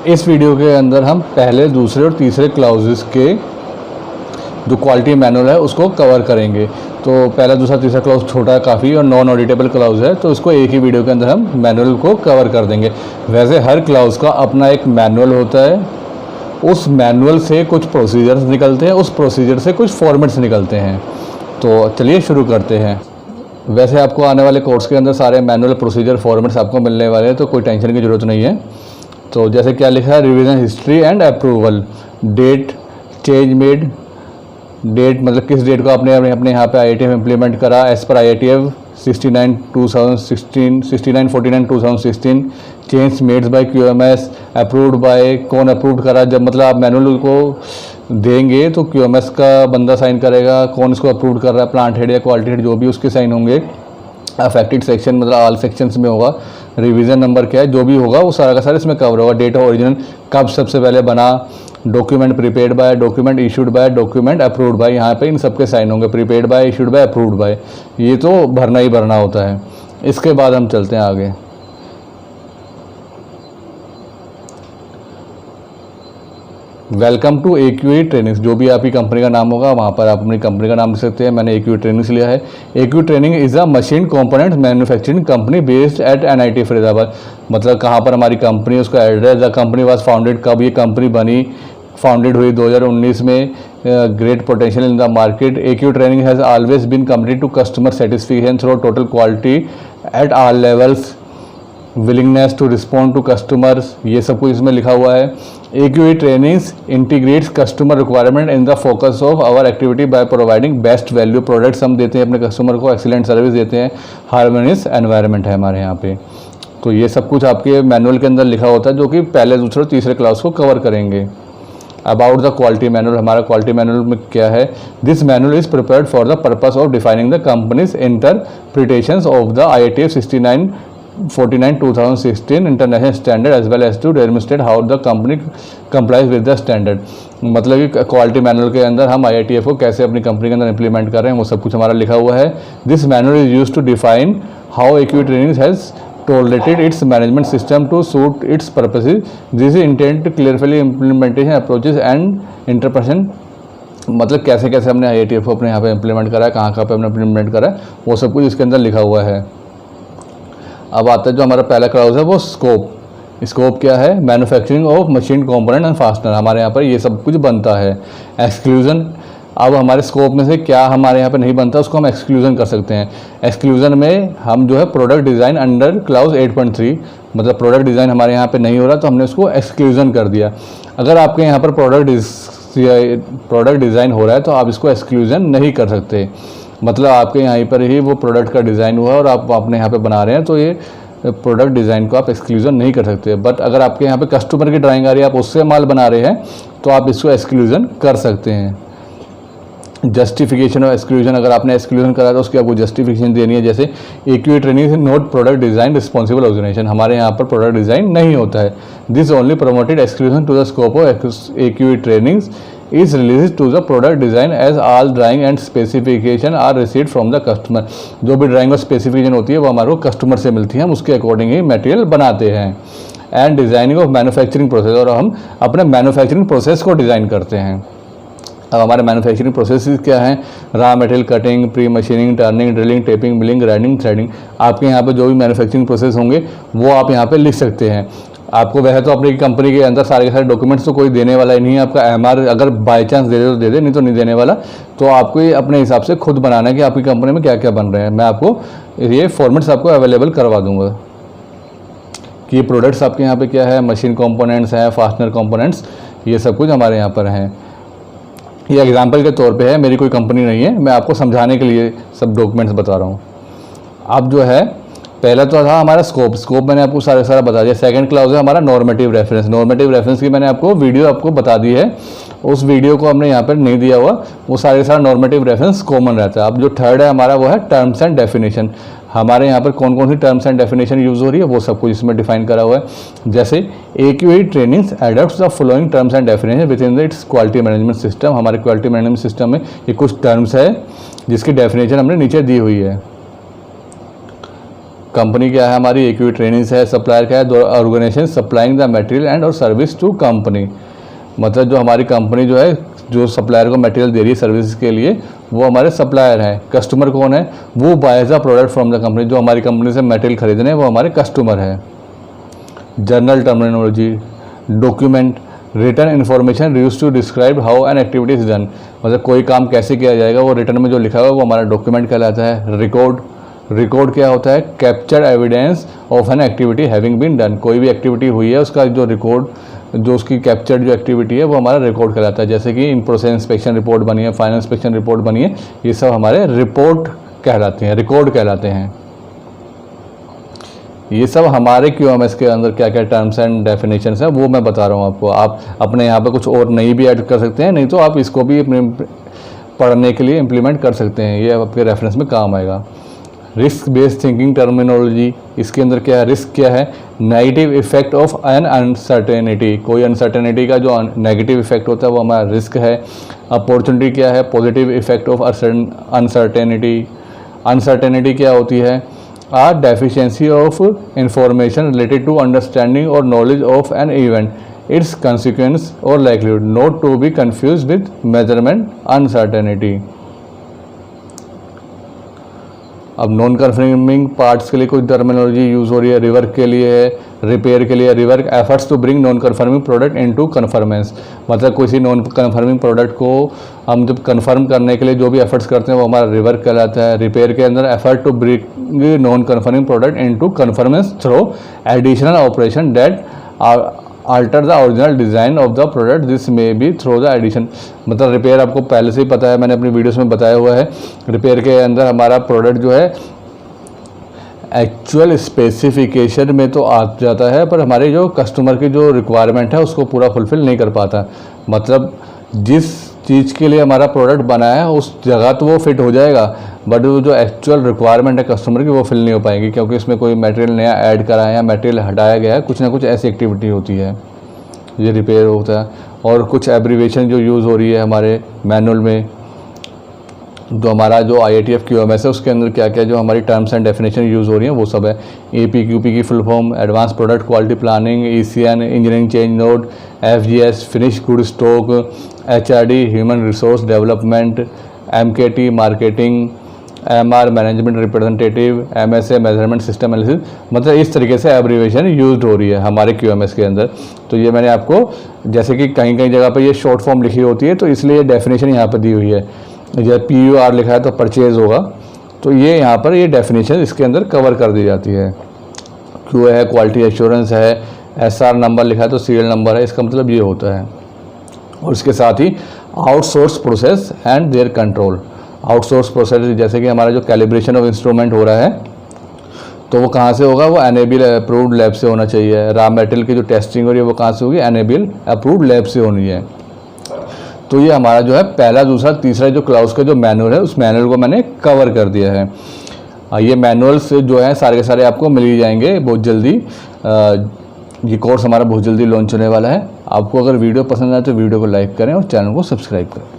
इस वीडियो के अंदर हम पहले, दूसरे और तीसरे क्लाउजेस के जो क्वालिटी मैनुअल है उसको कवर करेंगे। तो पहला, दूसरा, तीसरा क्लाउज छोटा है काफ़ी और नॉन ऑडिटेबल क्लाउज है, तो इसको एक ही वीडियो के अंदर हम मैनुअल को कवर कर देंगे। वैसे हर क्लाउज का अपना एक मैनुअल होता है, उस मैनुअल से कुछ प्रोसीजर्स निकलते हैं, उस प्रोसीजर से कुछ फॉर्मेट्स निकलते हैं। तो चलिए शुरू करते हैं। वैसे आपको आने वाले कोर्स के अंदर सारे मैनुअल, प्रोसीजर, फॉर्मेट्स आपको मिलने वाले हैं, तो कोई टेंशन की ज़रूरत नहीं है। तो जैसे क्या लिखा है, revision history and approval, date, change made, date मतलब किस डेट को आपने अपने यहाँ पे IATF इम्प्लीमेंट करा as per IATF 69/49/2016, change made by QMS, approved by, कौन अप्रूव करा। जब मतलब आप मैनुअल को देंगे तो QMS का बंदा साइन करेगा, कौन इसको अप्रूव कर रहा है, प्लांट हेड या क्वालिटी हेड जो भी, उसके साइन होंगे। अफेक्टेड सेक्शन मतलब ऑल सेक्शंस में होगा। रिवीजन नंबर क्या है, जो भी होगा वो सारा का सारा इसमें कवर होगा। डेट ऑफ ओरिजिनल, कब सबसे पहले बना, document prepared by, document issued by, document approved by, यहाँ पे इन सबके साइन होंगे। Prepared by, issued by, approved by, ये तो भरना ही भरना होता है। इसके बाद हम चलते हैं आगे। वेलकम टू AQE ट्रेनिंग्स, जो भी आपकी कंपनी का नाम होगा वहाँ पर आप अपनी कंपनी का नाम लिख सकते हैं। मैंने AQE ट्रेनिंग्स लिया है। AQE training is a machine component manufacturing company based at NIT Faridabad. मतलब कहाँ पर हमारी कंपनी, उसका address, the company was founded, कब ये कंपनी बनी, फाउंडेड हुई 2019 में। Great potential in the market. AQE training has always been committed to customer satisfaction through total quality at all levels, willingness to respond to customers, ये सब कुछ इसमें लिखा हुआ है। AQE trainings integrates customer requirement in the focus of our activity by providing best value products. हम देते हैं अपने कस्टमर को, एक्सीलेंट सर्विस देते हैं, हार्मोनियस एनवायरनमेंट है हमारे यहाँ पे। तो ये सब कुछ आपके मैनुअल के अंदर लिखा होता है, जो कि पहले, दूसरे और तीसरे क्लास को कवर करेंगे। अबाउट द क्वालिटी मैनुअल, हमारा क्वालिटी मैनुअल में क्या है, this manual is prepared for the purpose of defining the company's interpretations of the IATF 69/49/2016 international standard as well as to demonstrate how the company complies with the standard. मतलब कि quality manual के अंदर हम IATF को कैसे अपनी company के अंदर इंप्लीमेंट कर रहे हैं, वो सब कुछ हमारा लिखा हुआ है। This manual is use to define how AQE training has tolerated its management system to suit its purposes. This is intended to clarify implementation approaches and interpretation। मतलब कैसे कैसे हमने IATF को अपने यहाँ पे इम्प्लीमेंट करा है, कहाँ पे हमने इम्प्लीमेंट करा है, वो सब कुछ इसके अंदर लिखा हुआ है। अब आता है जो हमारा पहला क्लाउज है, वो स्कोप। स्कोप क्या है, manufacturing of machine component and fastener, हमारे यहाँ पर ये सब कुछ बनता है। एक्सक्लूजन, अब हमारे स्कोप में से क्या हमारे यहाँ पे नहीं बनता, उसको हम एक्सक्लूजन कर सकते हैं। एक्सक्लूजन में हम जो है प्रोडक्ट डिज़ाइन अंडर क्लाउज 8.3, मतलब प्रोडक्ट डिज़ाइन हमारे यहाँ पे नहीं हो रहा तो हमने उसको एक्सक्लूजन कर दिया। अगर आपके यहाँ पर प्रोडक्ट डिज़ाइन हो रहा है तो आप इसको एक्सक्लूजन नहीं कर सकते। मतलब आपके यहाँ पर ही वो प्रोडक्ट का डिज़ाइन हुआ और आप अपने यहाँ पर बना रहे हैं, तो ये प्रोडक्ट डिज़ाइन को आप एक्सक्लूजन नहीं कर सकते। बट अगर आपके यहाँ पे कस्टमर की ड्राइंग आ रही है, आप उससे माल बना रहे हैं, तो आप इसको एक्सक्लूजन कर सकते हैं। जस्टिफिकेशन और एक्सक्लूजन, अगर आपने एक्सक्लूजन करा तो उसकी आपको जस्टिफिकेशन देनी है। जैसे AQE training is not product design responsible organization, हमारे यहाँ पर प्रोडक्ट डिज़ाइन नहीं होता है। This only promoted exclusion to the scope of AQE trainings is release to the product design as all drawing and specification are received from the customer. जो भी drawing और specification होती है वो हमारे को कस्टमर से मिलती है, हम उसके अकॉर्डिंग ही मटेरियल बनाते हैं। And designing of manufacturing process, और हम अपने मैन्युफैक्चरिंग प्रोसेस को डिज़ाइन करते हैं। अब हमारे मैन्युफैक्चरिंग प्रोसेस क्या हैं, raw material cutting, pre machining, turning, drilling, tapping, milling, grinding, threading. आपके यहाँ पे जो भी मैन्युफैक्चरिंग प्रोसेस होंगे वो आप यहाँ पे लिख सकते हैं। आपको वैसे तो अपनी कंपनी के अंदर सारे के सारे डॉक्यूमेंट्स तो कोई देने वाला ही नहीं है। आपका MR अगर बाई चांस दे दे तो दे दे, नहीं तो नहीं देने वाला। तो आपको ये अपने हिसाब से खुद बनाना है कि आपकी कंपनी में क्या क्या बन रहे हैं। मैं आपको ये फॉर्मेट्स आपको अवेलेबल करवा दूँगा कि ये प्रोडक्ट्स आपके यहाँ पर क्या है, मशीन कॉम्पोनेंट्स हैं, फास्टनर कॉम्पोनेंट्स, ये सब कुछ हमारे यहाँ पर हैं। ये एग्जाम्पल के तौर पे है, मेरी कोई कंपनी नहीं है, मैं आपको समझाने के लिए सब डॉक्यूमेंट्स बता रहा हूँ। अब जो है, पहला तो था हमारा स्कोप मैंने आपको सारा बता दिया। सेकंड क्लाउज है हमारा नॉर्मेटिव रेफरेंस। नॉर्मेटिव रेफरेंस की मैंने आपको वीडियो बता दी है, उस वीडियो को हमने यहाँ पर नहीं दिया हुआ, वो सारा नॉर्मेटिव रेफरेंस कॉमन रहता है। अब जो थर्ड है हमारा वो है टर्म्स एंड डेफिनेशन। हमारे यहाँ पर कौन कौन सी टर्म्स एंड डेफिनेशन यूज़ हो रही है वो सब कुछ इसमें डिफाइन करा हुआ है। जैसे AQE trainings adopts the following terms and definition with in the its quality management system. हमारे क्वालिटी मैनेजमेंट सिस्टम में ये कुछ टर्म्स है जिसकी डेफिनेशन हमने नीचे दी हुई है। कंपनी क्या है हमारी, एक ट्रेनिंग्स है, सप्लायर क्या है, organization supplying the material and और सर्विस टू कंपनी। मतलब जो हमारी कंपनी जो है जो सप्लायर को मटेरियल दे रही है सर्विस के लिए, वो हमारे सप्लायर हैं। कस्टमर कौन है, वो boys the product from the company, जो हमारी कंपनी से मटेरियल खरीद रहे हैं वो हमारे कस्टमर है। General terminology, document, written information use to describe how an activity is done. मतलब कोई काम कैसे किया जाएगा वो रिटर्न में जो लिखा हुआ है वो हमारा डॉक्यूमेंट कहलाता है। रिकॉर्ड क्या होता है, capture evidence of an activity having been done. कोई भी एक्टिविटी हुई है उसका जो रिकॉर्ड, जो उसकी कैप्चर्ड जो एक्टिविटी है वो हमारा रिकॉर्ड कहलाता है। जैसे कि इन प्रोसेस इंस्पेक्शन रिपोर्ट बनी है, फाइनल इंस्पेक्शन रिपोर्ट बनी है, ये सब हमारे रिपोर्ट कहलाते हैं, रिकॉर्ड कहलाते हैं। ये सब हमारे QMS के अंदर क्या क्या टर्म्स एंड डेफिनेशंस हैं वो मैं बता रहा हूँ आपको। आप अपने यहाँ पे कुछ और नहीं भी ऐड कर सकते हैं, नहीं तो आप इसको भी अपने पढ़ने के लिए इम्प्लीमेंट कर सकते हैं, ये आपके रेफरेंस में काम आएगा। रिस्क बेस्ड थिंकिंग टर्मिनोलॉजी, इसके अंदर क्या है, रिस्क क्या है, negative effect of an uncertainty. कोई अनसर्टेनिटी का जो नेगेटिव इफेक्ट होता है वो हमारा रिस्क है। अपॉर्चुनिटी क्या है, positive effect of uncertainty. Uncertainty क्या होती है, a deficiency of information related to understanding or knowledge of an event, its consequence or likelihood, not to be confused with measurement uncertainty। अब नॉन कन्फर्मिंग पार्ट्स के लिए कोई terminology use हो रही है, रिवर्क के लिए है, रिपेयर के लिए rework efforts to bring non conforming product into conformance. मतलब किसी नॉन कन्फर्मिंग प्रोडक्ट को हम जब कन्फर्म करने के लिए जो भी एफर्ट्स करते हैं वो हमारा रिवर्क कहलाता है। रिपेयर के अंदर effort to bring non conforming product into conformance through additional operation that alter the original design of the product, this may be through the addition। मतलब रिपेयर आपको पहले से ही पता है, मैंने अपनी वीडियोस में बताया हुआ है। रिपेयर के अंदर हमारा प्रोडक्ट जो है एक्चुअल स्पेसिफिकेशन में तो आ जाता है, पर हमारे जो कस्टमर की जो रिक्वायरमेंट है उसको पूरा फुलफिल नहीं कर पाता। मतलब जिस चीज़ के लिए हमारा प्रोडक्ट बना है उस जगह तो वो फिट हो जाएगा, बट वो जो एक्चुअल रिक्वायरमेंट है कस्टमर की वो फिल नहीं हो पाएगी, क्योंकि इसमें कोई मटेरियल नया ऐड करा है या मटेरियल हटाया गया है, कुछ ना कुछ ऐसी एक्टिविटी होती है, ये रिपेयर होता है। और कुछ एब्रीवेशन जो यूज़ हो रही है हमारे मैनुअल में, जो हमारा जो IATF QMS है उसके अंदर क्या क्या जो हमारी टर्म्स एंड डेफिनेशन यूज़ हो रही हैं वो सब है। APQP की full form advance product quality planning, ECN engineering change note, FGS finish good stock, HRD human resource development, MKT marketing, MR management representative, MSA measurement system analysis. मतलब इस तरीके से एब्रीवेशन यूज हो रही है हमारे QMS के अंदर। तो ये मैंने आपको, जैसे कि कहीं कहीं जगह पर ये शॉर्ट फॉर्म लिखी होती है तो इसलिए डेफिनेशन यहाँ पर दी हुई है। जब PUR लिखा है तो परचेज होगा, तो ये यहाँ पर ये डेफिनेशन इसके अंदर कवर कर दी जाती है। QA है, क्वालिटी एश्योरेंस है, SR नंबर लिखा है तो सीरियल नंबर है, इसका मतलब ये होता है। और इसके साथ ही outsource process and their control. Outsource process जैसे कि हमारा जो कैलिब्रेशन ऑफ इंस्ट्रूमेंट हो रहा है तो वो कहाँ से होगा, वो एनेबल अप्रूव्ड लैब से होना चाहिए। रॉ मटेरियल की जो टेस्टिंग हो रही है वो कहाँ से होगी, एनेबल अप्रूव्ड लैब से होनी है। तो ये हमारा जो है पहला, दूसरा, तीसरा जो क्लाउस का जो मैनुअल है उस मैनुअल को मैंने कवर कर दिया है। ये मैनुअल्स जो है सारे के सारे आपको मिल ही जाएंगे बहुत जल्दी। ये कोर्स हमारा बहुत जल्दी लॉन्च होने वाला है। आपको अगर वीडियो पसंद आए तो वीडियो को लाइक करें और चैनल को सब्सक्राइब करें।